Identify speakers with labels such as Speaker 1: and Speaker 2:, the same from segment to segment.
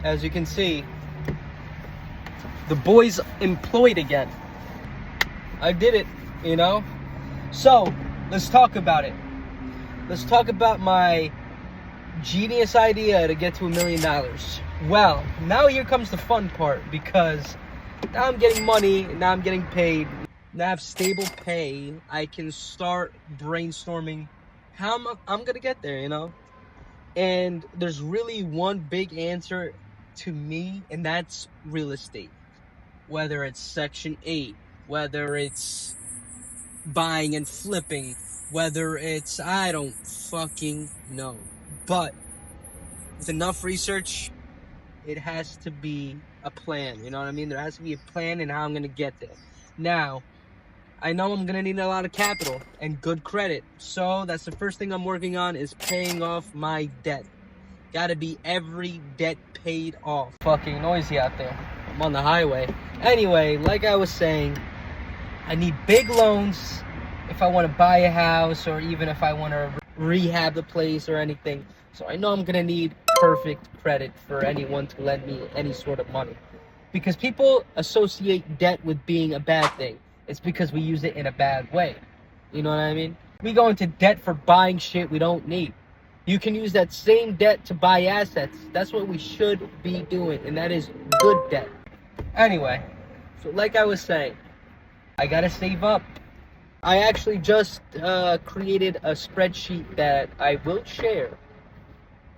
Speaker 1: as you can see, the boy's employed again. I did it, you know? So, let's talk about it. Let's talk about my genius idea to get to $1 million. Well, now here comes the fun part, because now I'm getting money, now I'm getting paid. Now I have stable pay. I can start brainstorming how I'm gonna get there, you know? And there's really one big answer to me, and that's real estate. Whether it's Section 8, whether it's buying and flipping, whether it's, I don't fucking know. But with enough research, it has to be a plan, you know what I mean? There has to be a plan in how I'm gonna get there. Now, I know I'm gonna need a lot of capital and good credit, so that's the first thing I'm working on, is paying off my debt. Gotta be every debt paid off. Fucking noisy out there. I'm on the highway. Anyway, like I was saying, I need big loans if I want to buy a house, or even if I want to rehab the place or anything. So I know I'm gonna need perfect credit for anyone to lend me any sort of money, because people associate debt with being a bad thing. It's because we use it in a bad way. You know what I mean? We go into debt for buying shit we don't need. You can use that same debt to buy assets. That's what we should be doing, and that is good debt. Anyway, so like I was saying, I gotta save up. I actually just created a spreadsheet that I will share.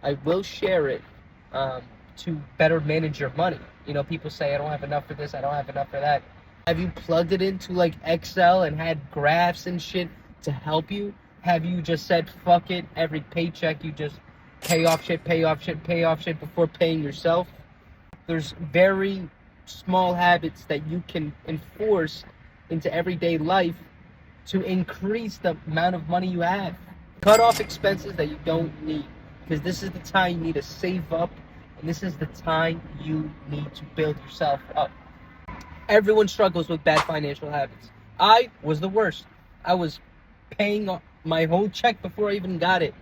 Speaker 1: I will share it to better manage your money. You know, people say, I don't have enough for this, I don't have enough for that. Have you plugged it into like Excel and had graphs and shit to help you? Have you just said, fuck it, every paycheck you just pay off shit before paying yourself? There's very small habits that you can enforce into everyday life to increase the amount of money you have. Cut off expenses that you don't need, because this is the time you need to save up, and this is the time you need to build yourself up. Everyone struggles with bad financial habits. I was the worst. I was paying my whole check before I even got it.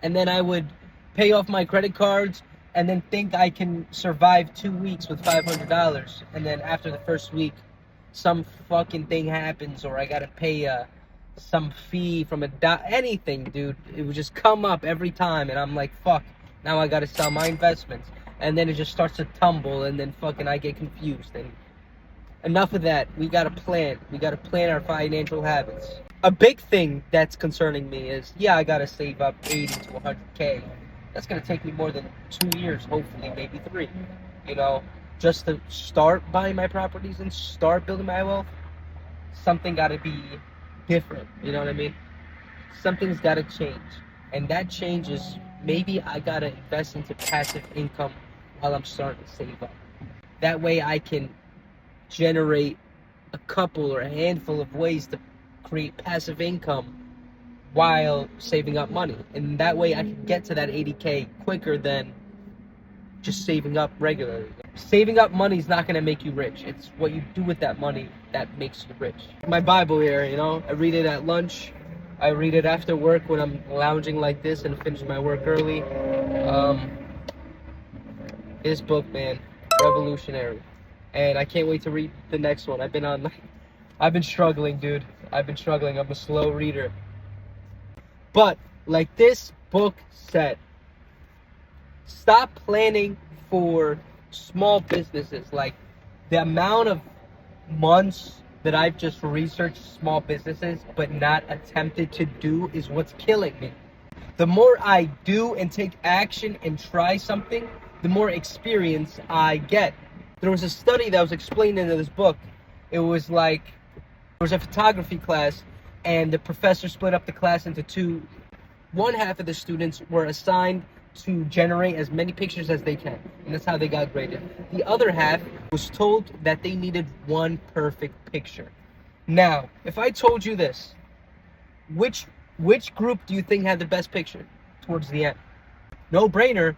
Speaker 1: And then I would pay off my credit cards and then think I can survive 2 weeks with $500. And then after the first week, some fucking thing happens, or I gotta pay some fee from anything, dude. It would just come up every time, and I'm like, fuck, now I gotta sell my investments. And then it just starts to tumble, and then fucking I get confused. And enough of that. We gotta plan. We gotta plan our financial habits. A big thing that's concerning me is, yeah, I gotta save up 80 to 100K. That's gonna take me more than 2 years, hopefully, maybe 3. You know, just to start buying my properties and start building my wealth. Something gotta be different. You know what I mean? Something's gotta change. And that change is, maybe I gotta invest into passive income while I'm starting to save up. That way I can generate a couple or a handful of ways to create passive income while saving up money, and that way I can get to that 80K quicker than just saving up regularly. Saving up money is not going to make you rich. It's what you do with that money that makes you rich. My Bible here, you know, I read it at lunch, I read it after work when I'm lounging like this and finish my work early. This book, man, revolutionary. And I can't wait to read the next one. I've been struggling, dude. I've been struggling. I'm a slow reader. But, like this book said, stop planning for small businesses. Like, the amount of months that I've just researched small businesses but not attempted to do is what's killing me. The more I do and take action and try something, the more experience I get. There was a study that was explained in this book. It was like, there was a photography class, and the professor split up the class into two. One half of the students were assigned to generate as many pictures as they can, and that's how they got graded. The other half was told that they needed one perfect picture. Now, if I told you this, which group do you think had the best picture towards the end? No brainer.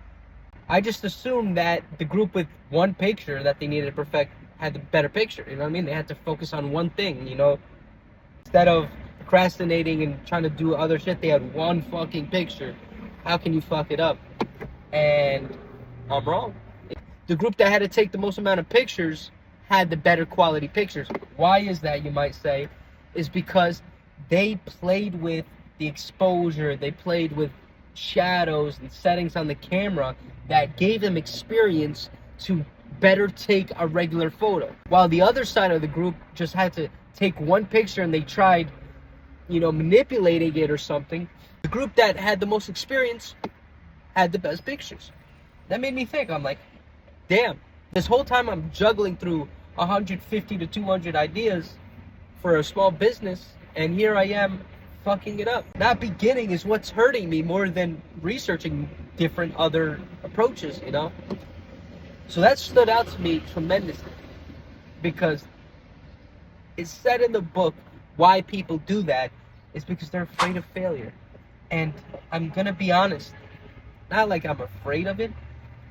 Speaker 1: I just assumed that the group with one picture that they needed to perfect had the better picture. You know what I mean? They had to focus on one thing, you know? Instead of procrastinating and trying to do other shit, they had one fucking picture. How can you fuck it up? And I'm wrong. the group that had to take the most amount of pictures had the better quality pictures. Why is that, you might say? Is because they played with the exposure, they played with shadows and settings on the camera that gave them experience to better take a regular photo. While the other side of the group just had to take one picture and they tried, manipulating it or something. The group that had the most experience had the best pictures. That made me think. I'm like, damn, this whole time I'm juggling through 150 to 200 ideas for a small business, and here I am fucking it up. Not beginning is what's hurting me more than researching different other approaches, So that stood out to me tremendously, because it's said in the book why people do that is because they're afraid of failure. And I'm gonna be honest, not like I'm afraid of it,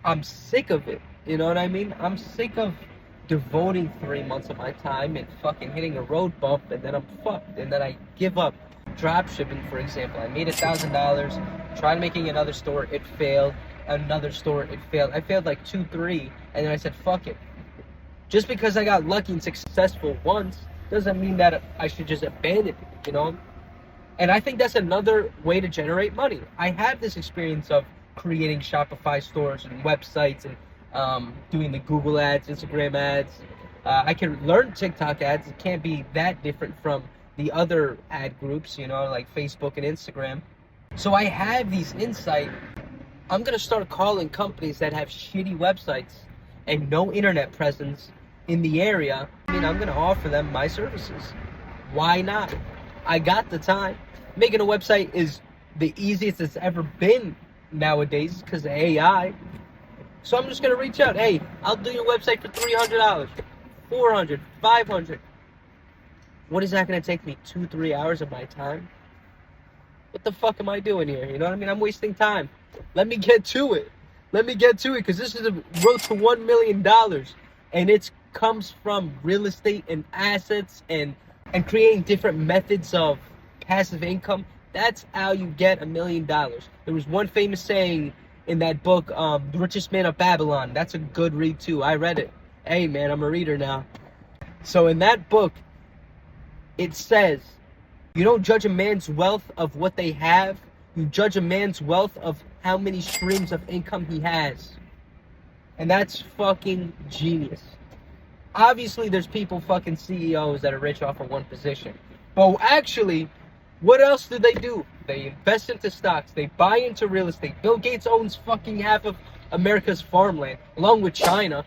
Speaker 1: I'm sick of it. You know what I mean? I'm sick of devoting 3 months of my time and fucking hitting a road bump, and then I'm fucked, and then I give up. Drop shipping, for example, I made $1,000, tried making another store, it failed. Another store, it failed. I failed like 2, 3, and then I said, fuck it. Just because I got lucky and successful once doesn't mean that I should just abandon it, And I think that's another way to generate money. I have this experience of creating Shopify stores and websites and doing the Google ads, Instagram ads. I can learn TikTok ads. It can't be that different from the other ad groups, like Facebook and Instagram. So I have these insights. I'm going to start calling companies that have shitty websites and no internet presence in the area. I'm going to offer them my services. Why not? I got the time. Making a website is the easiest it's ever been nowadays because of AI. So I'm just going to reach out. Hey, I'll do your website for $300, $400, $500. What is that going to take me? 2-3 hours of my time? What the fuck am I doing here? You know what I mean? I'm wasting time. Let me get to it. Because this is a road to $1 million. And it comes from real estate and assets and creating different methods of passive income. That's how you get $1 million. There was one famous saying in that book, The Richest Man of Babylon. That's a good read too. I read it. Hey man, I'm a reader now. So in that book, it says, you don't judge a man's wealth of what they have. You judge a man's wealth of how many streams of income he has. And that's fucking genius. Obviously, there's people, fucking CEOs, that are rich off of one position. But actually, what else do? They invest into stocks. They buy into real estate. Bill Gates owns fucking half of America's farmland, along with China.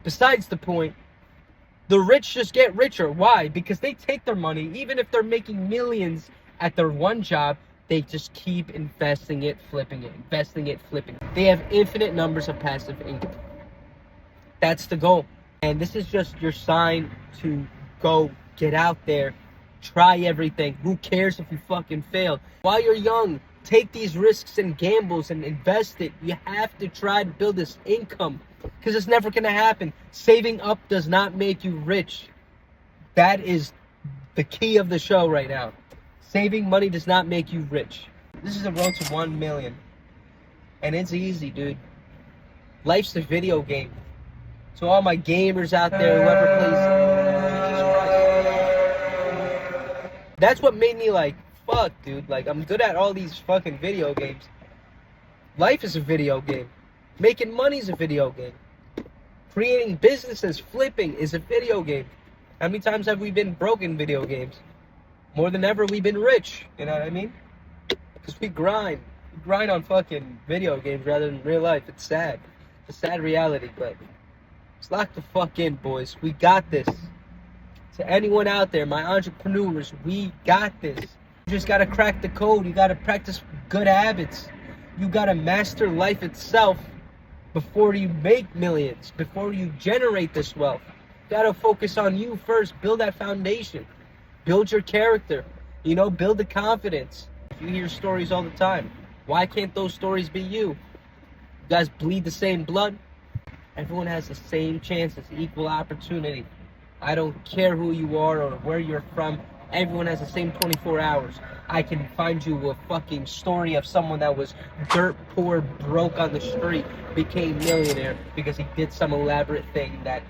Speaker 1: Besides the point, the rich just get richer. Why? Because they take their money, even if they're making millions at their one job, they just keep investing it, flipping it, investing it, flipping it. They have infinite numbers of passive income. That's the goal. And this is just your sign to go get out there, try everything. Who cares if you fucking fail? While you're young, take these risks and gambles and invest it. You have to try to build this income because it's never going to happen. Saving up does not make you rich. That is the key of the show right now. Saving money does not make you rich. This is a road to 1 million. And it's easy, dude. Life's a video game. To all my gamers out there, whoever plays Jesus Christ. That's what made me like, fuck, dude. Like, I'm good at all these fucking video games. Life is a video game. Making money is a video game. Creating businesses, flipping is a video game. How many times have we been broke in video games? More than ever, we've been rich. You know what I mean? Because we grind. We grind on fucking video games rather than real life. It's sad. It's a sad reality, but let's lock the fuck in, boys. We got this. To anyone out there, my entrepreneurs, we got this. You just gotta crack the code. You gotta practice good habits. You gotta master life itself before you make millions, before you generate this wealth. You gotta focus on you first. Build that foundation. Build your character, build the confidence. You hear stories all the time. Why can't those stories be you? You guys bleed the same blood. Everyone has the same chances, equal opportunity. I don't care who you are or where you're from. Everyone has the same 24 hours. I can find you a fucking story of someone that was dirt poor, broke on the street, became millionaire because he did some elaborate thing that,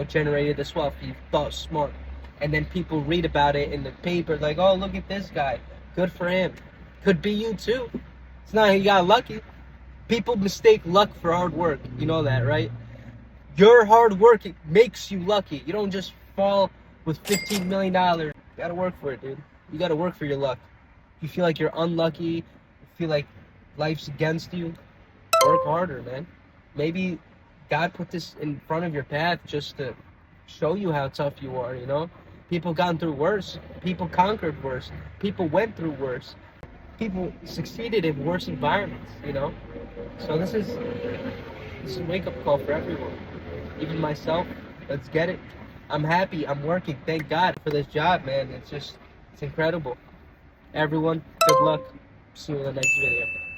Speaker 1: generated this wealth. He thought smart. And then people read about it in the paper, like, oh, look at this guy. Good for him. Could be you too. It's not he got lucky. People mistake luck for hard work. You know that, right? Your hard work makes you lucky. You don't just fall with $15 million. You gotta work for it, dude. You gotta work for your luck. If you feel like you're unlucky, you feel like life's against you, work harder, man. Maybe God put this in front of your path just to show you how tough you are, People gone through worse. People conquered worse. People went through worse. People succeeded in worse environments, So this is a wake-up call for everyone. Even myself. Let's get it. I'm happy. I'm working. Thank God for this job, man. It's incredible. Everyone, good luck. See you in the next video.